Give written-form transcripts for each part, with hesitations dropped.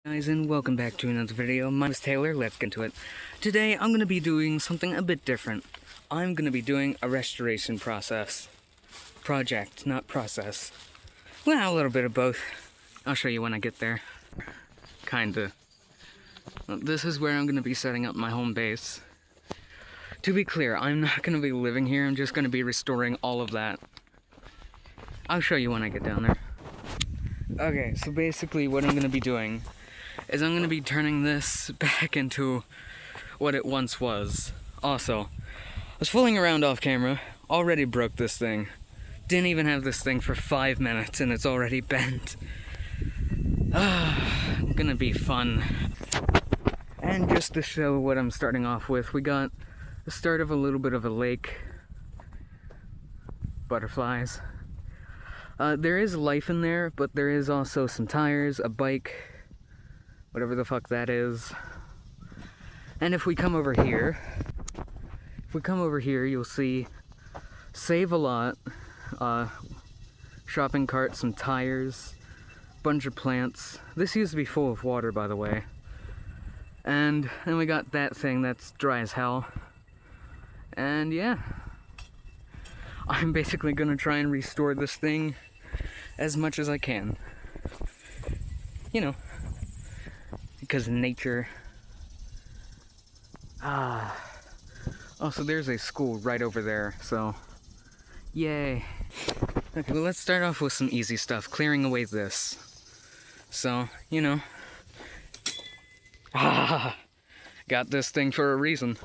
Guys, and welcome back to another video. My name is Taylor. Let's get to it. Today I'm going to be doing something a bit different. I'm going to be doing a restoration project, not process. Well, a little bit of both. I'll show you when I get there. Kinda. This is where I'm going to be setting up my home base. To be clear, I'm not going to be living here. I'm just going to be restoring all of that. I'll show you when I get down there. Okay, so basically what I'm going to be doing is I'm going to be turning this back into what it once was. Also, I was fooling around off camera, already broke this thing. Didn't even have this thing for 5 minutes and it's already bent. Gonna be fun. And just to show what I'm starting off with, we got the start of a little bit of a lake. Butterflies. There is life in there, but there is also some tires, a bike, whatever the fuck that is. And if we come over here, you'll see Save a Lot, shopping cart, some tires, bunch of plants. This used to be full of water, by the way. And then we got that thing that's dry as hell. And yeah, I'm basically gonna try and restore this thing as much as I can. You know, because nature. Also, there's a school right over there, so yay. Okay, well, let's start off with some easy stuff, clearing away this. So, you know, got this thing for a reason.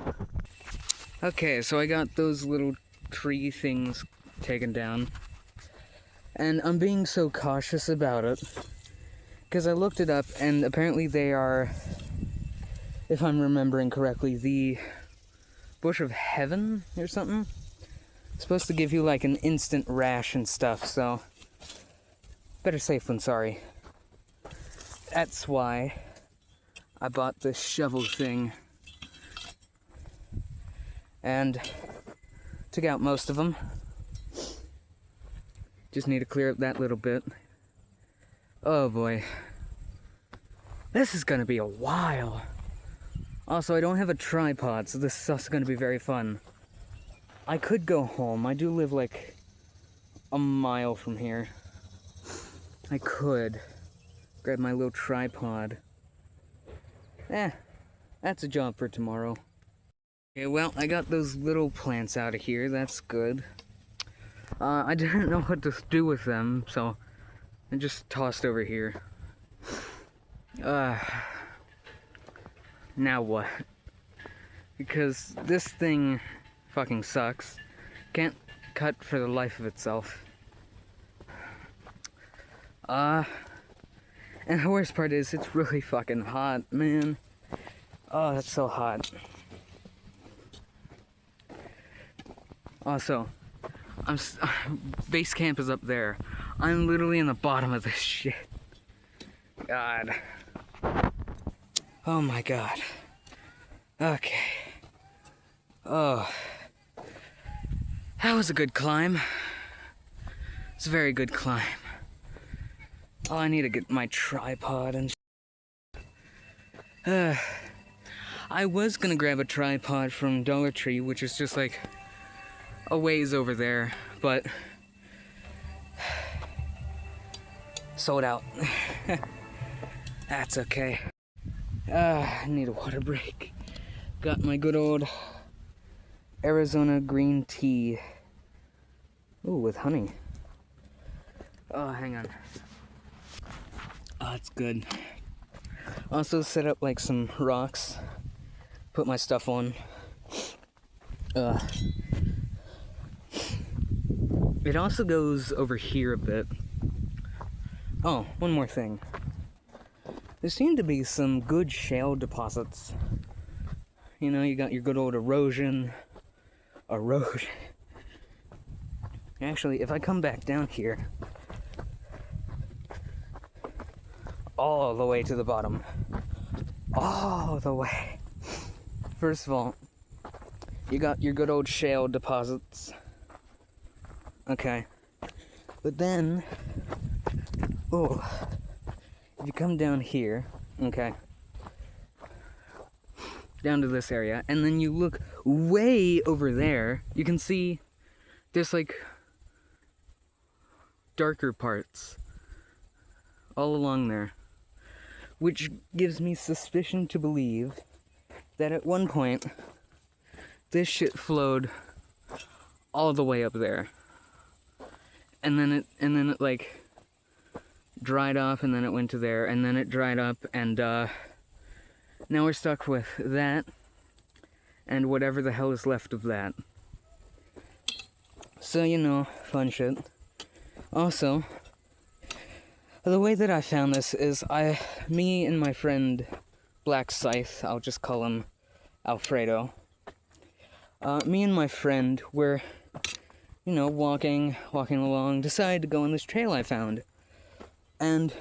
Okay, so I got those little tree things taken down, and I'm being so cautious about it because I looked it up, and apparently they are, if I'm remembering correctly, the bush of heaven or something. It's supposed to give you like an instant rash and stuff, so better safe than sorry. That's why I bought this shovel thing and took out most of them. Just need to clear up that little bit. Oh boy. This is gonna be a while. Also, I don't have a tripod, so this is gonna be very fun. I could go home. I do live like a mile from here. I could grab my little tripod. That's a job for tomorrow. Okay, well, I got those little plants out of here. That's good. I didn't know what to do with them, so I just tossed over here. Now what? Because this thing fucking sucks. Can't cut for the life of itself. And the worst part is, it's really fucking hot, man. Oh, that's so hot. Also, base camp is up there. I'm literally in the bottom of this shit. God. Oh my god. Okay. Oh. That was a good climb. It's a very good climb. Oh, I need to get my tripod and I was gonna grab a tripod from Dollar Tree, which is just like a ways over there, but sold out. That's okay. I need a water break. Got my good old Arizona green tea. Ooh, with honey. Oh, hang on. Oh, it's good. Also set up like some rocks. Put my stuff on. It also goes over here a bit. Oh, one more thing. There seem to be some good shale deposits. You know, you got your good old erosion. Actually, if I come back down here, all the way to the bottom, all the way. First of all, you got your good old shale deposits. Okay. But then, if you come down here, Okay. Down to this area, and then you look way over there, you can see there's like darker parts all along there, which gives me suspicion to believe that at one point this shit flowed all the way up there, and then it like dried off, and then it went to there, and then it dried up, and now we're stuck with that and whatever the hell is left of that. So, you know, fun shit. Also, the way that I found this is me and my friend Black Scythe, I'll just call him Alfredo. Me and my friend were, you know, walking along, decided to go on this trail I found. And,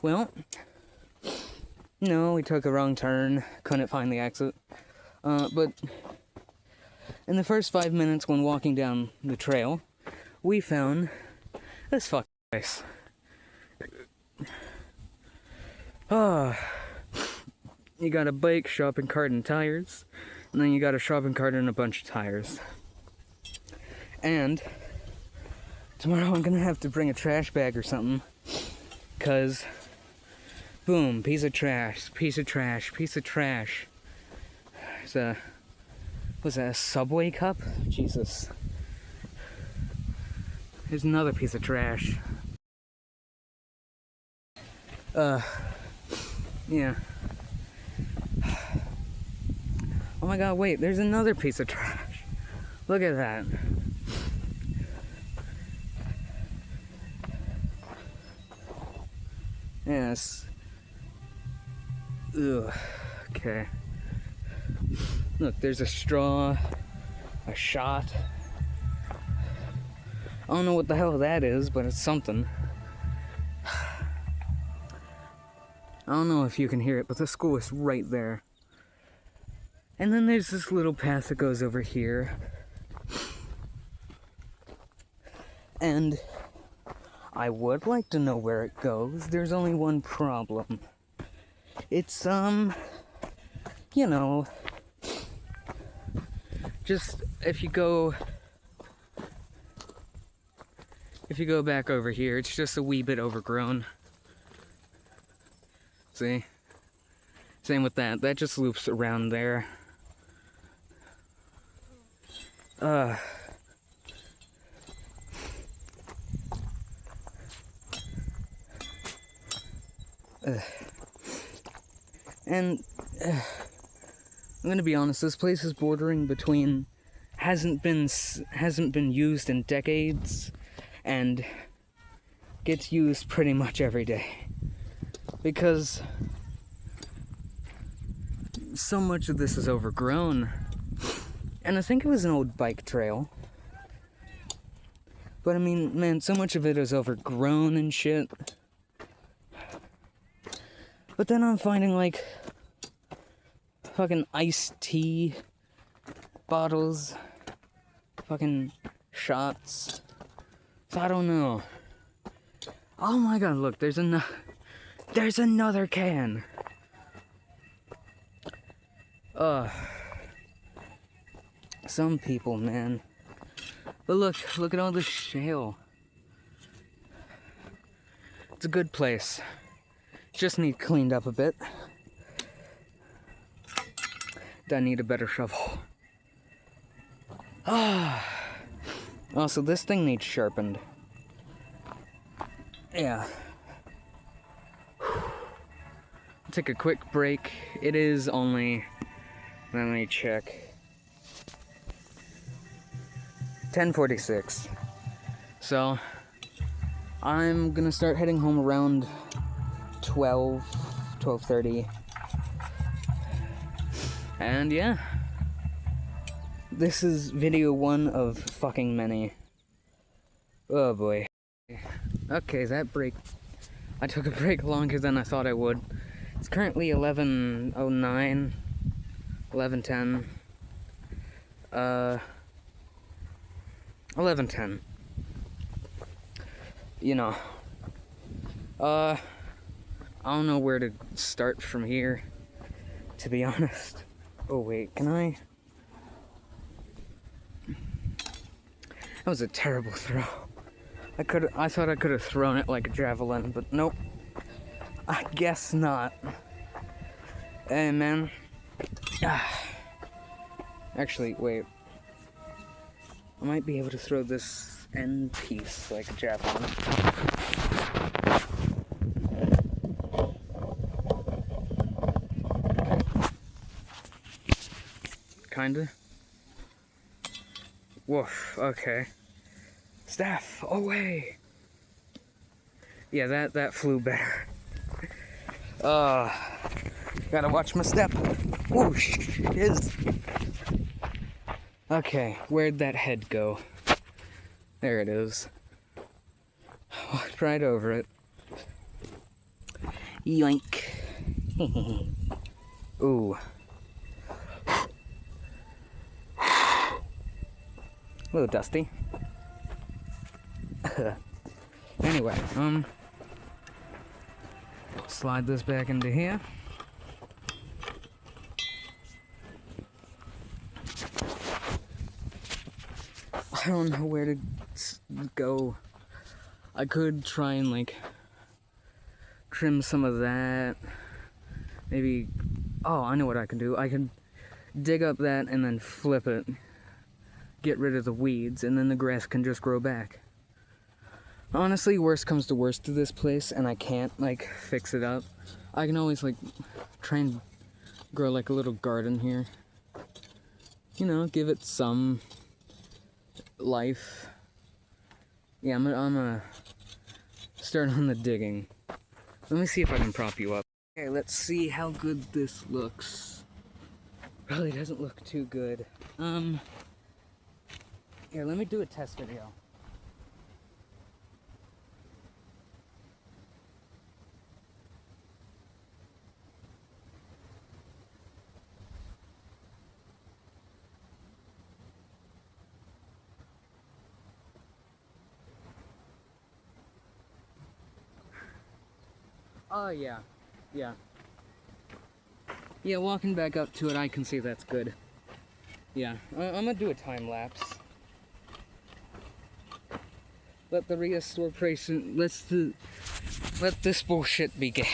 well, no, we took a wrong turn, couldn't find the exit. But in the first 5 minutes when walking down the trail, we found this fucking place. You got a bike, shopping cart, and tires, and then you got a shopping cart and a bunch of tires. And tomorrow I'm gonna have to bring a trash bag or something, 'cause boom, piece of trash, piece of trash, piece of trash. Was that a Subway cup? Jesus. Here's another piece of trash. Yeah. Oh my god, wait, there's another piece of trash. Look at that. Yes. Ugh. Okay. Look, there's a straw, a shot. I don't know what the hell that is, but it's something. I don't know if you can hear it, but the school is right there. And then there's this little path that goes over here. And I would like to know where it goes. There's only one problem. It's, you know, just if you go back over here, it's just a wee bit overgrown. See? Same with that. That just loops around there. And I'm gonna be honest, this place is bordering between hasn't been used in decades and gets used pretty much every day, because so much of this is overgrown. And I think it was an old bike trail, but I mean, man, so much of it is overgrown and shit. But then I'm finding like fucking iced tea bottles, fucking shots. So I don't know. Oh my god, look, there's another can. Some people, man. But look at all this shale. It's a good place. Just need cleaned up a bit. I need a better shovel. Also, this thing needs sharpened. Yeah. Take a quick break. It is only, let me check, 10:46. So I'm gonna start heading home around 12:30. And yeah, this is video 1 of fucking many. Oh boy. Okay, that break, I took a break longer than I thought I would. It's currently 11:09, 11:10, 11:10. You know, I don't know where to start from here, to be honest. Oh wait, can I? That was a terrible throw. I thought I could have thrown it like a javelin, but nope. I guess not. Hey man. Actually, wait. I might be able to throw this end piece like a javelin. Kinda. Woof, okay. Staff, away! Yeah, that flew better. Gotta watch my step. Whoosh, is. Okay, where'd that head go? There it is. Walked right over it. Yoink. Ooh. A little dusty. Anyway, slide this back into here. I don't know where to go. I could try and like trim some of that. Maybe, oh, I know what I can do. I can dig up that and then flip it. Get rid of the weeds, and then the grass can just grow back. Honestly, worst comes to worst to this place, and I can't, like, fix it up. I can always, like, try and grow, like, a little garden here. You know, give it some life. Yeah, I'm gonna start on the digging. Let me see if I can prop you up. Okay, let's see how good this looks. Probably doesn't look too good. Here, let me do a test video. Oh, yeah. Yeah. Yeah, walking back up to it, I can see that's good. Yeah, I'm gonna do a time lapse. Let the restore patient, let this bullshit begin.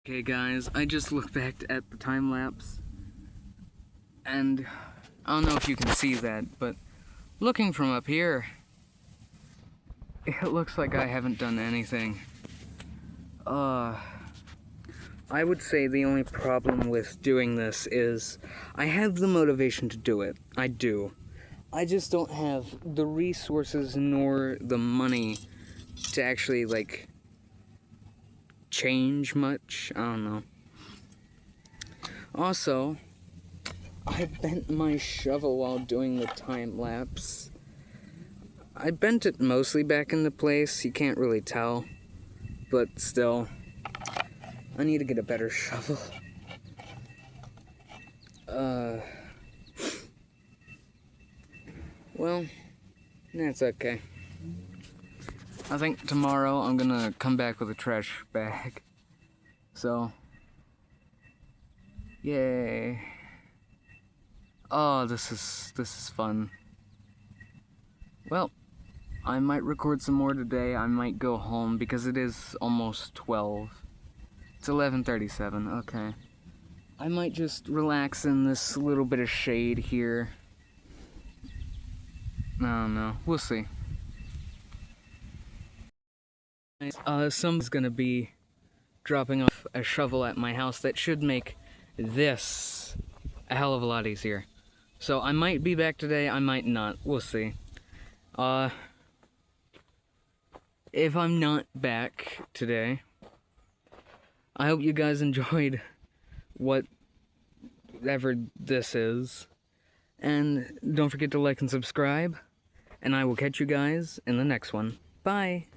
Okay guys, I just looked back at the time lapse, and I don't know if you can see that, but looking from up here, it looks like I haven't done anything. I would say the only problem with doing this is I have the motivation to do it. I do. I just don't have the resources nor the money to actually, like, change much. I don't know. Also, I bent my shovel while doing the time lapse. I bent it mostly back into place. You can't really tell, but still, I need to get a better shovel. Well, that's okay. I think tomorrow I'm gonna come back with a trash bag. So, yay. Oh, this is fun. Well, I might record some more today. I might go home because it is almost 12. It's 11:37, okay. I might just relax in this little bit of shade here. I don't know. We'll see. Someone's gonna be dropping off a shovel at my house that should make this a hell of a lot easier. So I might be back today, I might not. We'll see. If I'm not back today, I hope you guys enjoyed whatever this is. And don't forget to like and subscribe. And I will catch you guys in the next one. Bye!